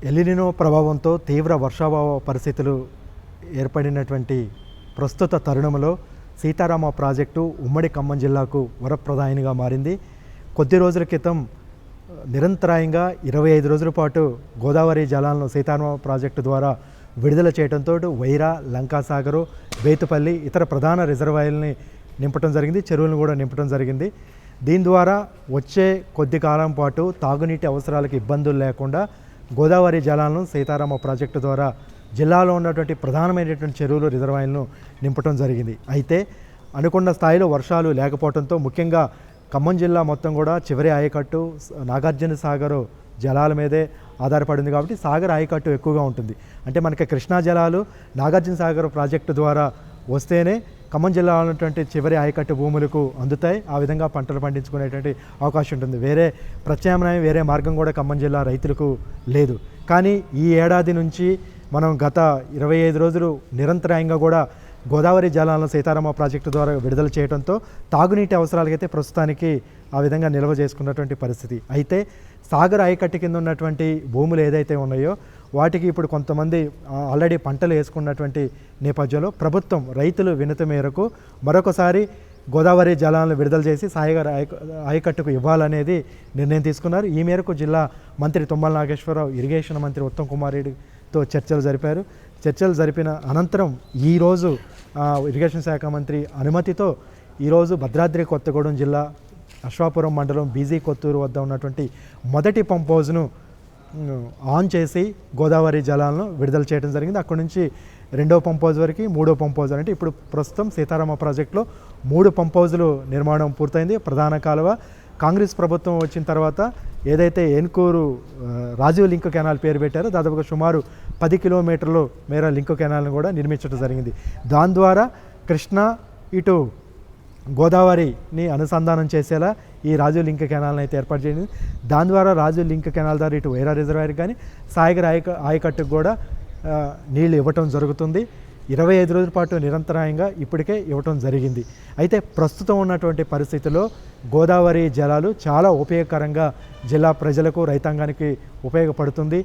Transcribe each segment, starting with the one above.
El Niño ప్రభావంతో తీవ్ర వర్షాభావ పరిస్థితులు ఏర్పడినటువంటి ప్రస్తుత తరుణంలో సీతారామ ప్రాజెక్టు ఉమ్మడి ఖమ్మం జిల్లాకు వరప్రదాయినిగా మారింది. కొద్ది రోజుల క్రితం నిరంతరాయంగా 25 రోజుల పాటు గోదావరి జలాలను సీతారామ ప్రాజెక్టు ద్వారా విడుదల చేయడంతో వైరా, లంకాసాగరు, బేతుపల్లి ఇతర ప్రధాన రిజర్వాయర్లని నింపడం జరిగింది, చెరువులను కూడా నింపడం జరిగింది. దీని ద్వారా వచ్చే కొద్ది కాలం పాటు తాగునీటి అవసరాలకు ఇబ్బందులు లేకుండా గోదావరి జలాలను సీతారామ ప్రాజెక్టు ద్వారా జిల్లాలో ఉన్నటువంటి ప్రధానమైనటువంటి చెరువులు, రిజర్వాయర్లను నింపడం జరిగింది. అయితే అనుకున్న స్థాయిలో వర్షాలు లేకపోవడంతో ముఖ్యంగా ఖమ్మం జిల్లా మొత్తం కూడా చివరి ఆయకట్టు నాగార్జున సాగర్ జలాల మీదే ఆధారపడింది కాబట్టి సాగర్ ఆయకట్టు ఎక్కువగా ఉంటుంది. అంటే మనకి కృష్ణా జలాలు నాగార్జున సాగర్ ప్రాజెక్టు ద్వారా వస్తేనే ఖమ్మం జిల్లాలో ఉన్నటువంటి చివరి ఆయకట్టు భూములకు అందుతాయి. ఆ విధంగా పంటలు పండించుకునేటువంటి అవకాశం ఉంటుంది. వేరే ప్రత్యామ్నాయం, వేరే మార్గం కూడా ఖమ్మం జిల్లా రైతులకు లేదు. కానీ ఈ ఏడాది నుంచి మనం గత 25 రోజులు నిరంతరాయంగా కూడా గోదావరి జలాలను సీతారామ ప్రాజెక్టు ద్వారా విడుదల చేయడంతో తాగునీటి అవసరాలకైతే ప్రస్తుతానికి ఆ విధంగా నిల్వ చేసుకున్నటువంటి పరిస్థితి. అయితే సాగర్ ఆయకట్టు కింద ఉన్నటువంటి భూములు ఏదైతే ఉన్నాయో వాటికి ఇప్పుడు కొంతమంది ఆల్రెడీ పంటలు వేసుకున్నటువంటి నేపథ్యంలో ప్రభుత్వం రైతులు వినతి మేరకు మరొకసారి గోదావరి జలాలను విడుదల చేసి సాగర్ ఆయకట్టుకు ఇవ్వాలనేది నిర్ణయం తీసుకున్నారు. ఈ మేరకు జిల్లా మంత్రి తుమ్మల నాగేశ్వరరావు, ఇరిగేషన్ మంత్రి ఉత్తమ్ కుమార్ రెడ్డితో చర్చలు జరిపారు. చర్చలు జరిపిన అనంతరం ఈరోజు ఇరిగేషన్ శాఖ మంత్రి అనుమతితో ఈరోజు భద్రాద్రి కొత్తగూడెం జిల్లా అశ్వాపురం మండలం బీజీ కొత్తూరు వద్ద ఉన్నటువంటి మొదటి పంప్ హౌజ్ను ఆన్ చేసి గోదావరి జలాలను విడుదల చేయడం జరిగింది. అక్కడి నుంచి రెండో పంప్ హౌజ్ వరకు, మూడో పంప్ హౌజ్ అంటే ఇప్పుడు ప్రస్తుతం సీతారామ ప్రాజెక్టులో 3 పంప్ హౌజులు నిర్మాణం పూర్తయింది. ప్రధాన కాలువ కాంగ్రెస్ ప్రభుత్వం వచ్చిన తర్వాత ఏదైతే ఏన్కూరు రాజీవ్ లింక్ కెనాల్ పేరు పెట్టారో దాదాపుగా సుమారు 10 కిలోమీటర్ల మేర లింక్ కెనాల్ను కూడా నిర్మించడం జరిగింది. దాని ద్వారా కృష్ణా ఇటు గోదావరిని అనుసంధానం చేసేలా ఈ రాజీవ్ లింక్ కెనాల్ని అయితే ఏర్పాటు చేసింది. దాని ద్వారా రాజీవ్ లింక్ కెనాల్ ద్వారా ఇటు వైరా రిజర్వాయర్ కానీ సాగర్ ఆయకట్టుకు కూడా నీళ్లు ఇవ్వటం జరుగుతుంది. 25 రోజుల పాటు నిరంతరాయంగా ఇప్పటికే ఇవ్వటం జరిగింది. అయితే ప్రస్తుతం ఉన్నటువంటి పరిస్థితుల్లో గోదావరి జలాలు చాలా ఉపయోగకరంగా జిల్లా ప్రజలకు, రైతాంగానికి ఉపయోగపడుతుంది.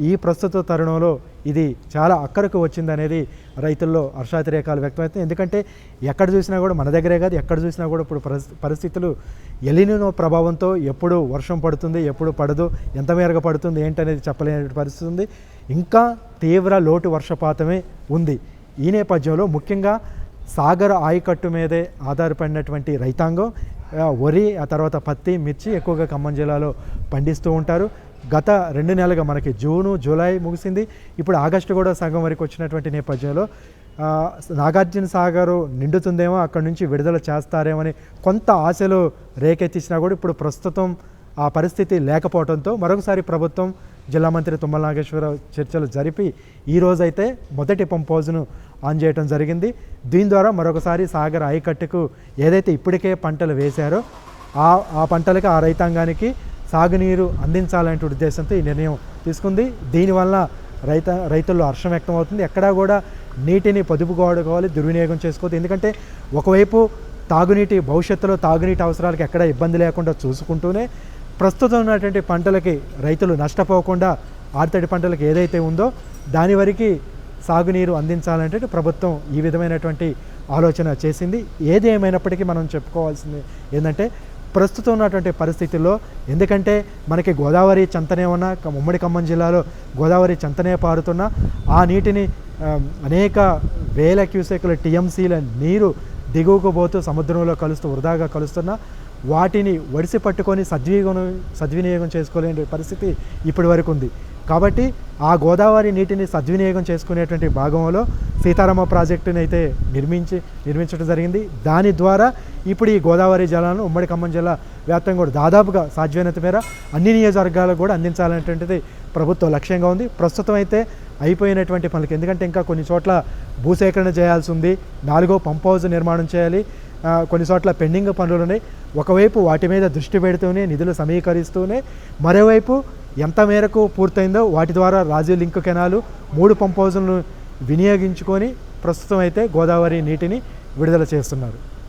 ఈ ప్రస్తుత తరుణంలో ఇది చాలా అక్కరకు వచ్చిందనేది రైతుల్లో హర్షాతిరేకాలు వ్యక్తమవుతుంది. ఎందుకంటే ఎక్కడ చూసినా కూడా, మన దగ్గరే కాదు ఎక్కడ చూసినా కూడా ఇప్పుడు పరిస్థితులు ఎల్నినో ప్రభావంతో ఎప్పుడు వర్షం పడుతుంది, ఎప్పుడు పడదు, ఎంత మేరకు పడుతుంది ఏంటనేది చెప్పలేని పరిస్థితి ఉంది. ఇంకా తీవ్ర లోటు వర్షపాతమే ఉంది. ఈ నేపథ్యంలో ముఖ్యంగా సాగర్ ఆయకట్టు మీదే ఆధారపడినటువంటి రైతాంగం వరి, ఆ తర్వాత పత్తి, మిర్చి ఎక్కువగా ఖమ్మం జిల్లాలో పండిస్తూ ఉంటారు. గత 2 నెలలుగా మనకి జూను, జూలై ముగిసింది. ఇప్పుడు ఆగస్టు కూడా సగం వరకు వచ్చినటువంటి నేపథ్యంలో నాగార్జున సాగర్ నిండుతుందేమో, అక్కడి నుంచి విడుదల చేస్తారేమని కొంత ఆశలు రేకెత్తించినా కూడా ఇప్పుడు ప్రస్తుతం ఆ పరిస్థితి లేకపోవడంతో మరొకసారి ప్రభుత్వం, జిల్లా మంత్రి తుమ్మల నాగేశ్వరరావు చర్చలు జరిపి ఈరోజైతే మొదటి పంప్ హౌజ్ను ఆన్ చేయడం జరిగింది. దీని ద్వారా మరొకసారి సాగర్ ఆయకట్టుకు ఏదైతే ఇప్పటికే పంటలు వేశారో ఆ పంటలకి, ఆ రైతాంగానికి సాగునీరు అందించాలనే ఉద్దేశంతో ఈ నిర్ణయం తీసుకుంది. దీనివల్ల రైతుల్లో హర్షం వ్యక్తం అవుతుంది. ఎక్కడా కూడా నీటిని పొదుపుకోవాలి, దుర్వినియోగం చేసుకోవద్దు. ఎందుకంటే ఒకవైపు తాగునీటి భవిష్యత్తులో తాగునీటి అవసరాలకు ఎక్కడ ఇబ్బంది లేకుండా చూసుకుంటూనే ప్రస్తుతం ఉన్నటువంటి పంటలకి రైతులు నష్టపోకుండా ఆర్తడి పంటలకు ఏదైతే ఉందో దాని వరకు సాగునీరు అందించాలంటే ప్రభుత్వం ఈ విధమైనటువంటి ఆలోచన చేసింది. ఏది ఏమైనప్పటికీ మనం చెప్పుకోవాల్సింది ఏంటంటే ప్రస్తుతం ఉన్నటువంటి పరిస్థితుల్లో, ఎందుకంటే మనకి గోదావరి చెంతనే ఉన్న ఉమ్మడి ఖమ్మం జిల్లాలో గోదావరి చెంతనే పారుతున్న ఆ నీటిని అనేక వేల క్యూసెక్ల టీఎంసీల నీరు దిగువకు పోతూ సముద్రంలో కలుస్తూ వృధాగా కలుస్తున్న వాటిని వడిసి పట్టుకొని సద్వినియోగం చేసుకోలేని పరిస్థితి ఇప్పటి వరకు ఉంది. కాబట్టి ఆ గోదావరి నీటిని సద్వినియోగం చేసుకునేటువంటి భాగంలో సీతారామ ప్రాజెక్టుని అయితే నిర్మించడం జరిగింది. దాని ద్వారా ఇప్పుడు ఈ గోదావరి జలాలను ఉమ్మడి ఖమ్మం జిల్లా వ్యాప్తంగా కూడా దాదాపుగా సాధ్యమైనంత మేర అన్ని నియోజకవర్గాలకు కూడా అందించాలనేటువంటిది ప్రభుత్వ లక్ష్యంగా ఉంది. ప్రస్తుతం అయితే అయిపోయినటువంటి పనులకి, ఎందుకంటే ఇంకా కొన్ని చోట్ల భూసేకరణ చేయాల్సి ఉంది, 4వ పంప్ హౌజ్ నిర్మాణం చేయాలి, కొన్ని చోట్ల పెండింగ్ పనులు ఉన్నాయి. ఒకవైపు వాటి మీద దృష్టి పెడుతూనే నిధులు సమీకరిస్తూనే మరోవైపు ఎంత మేరకు పూర్తయిందో వాటి ద్వారా రాజీవ్ లింక్ కెనాలు 3 పంప్ హౌజులను వినియోగించుకొని ప్రస్తుతం అయితే గోదావరి నీటిని విడుదల చేస్తున్నారు.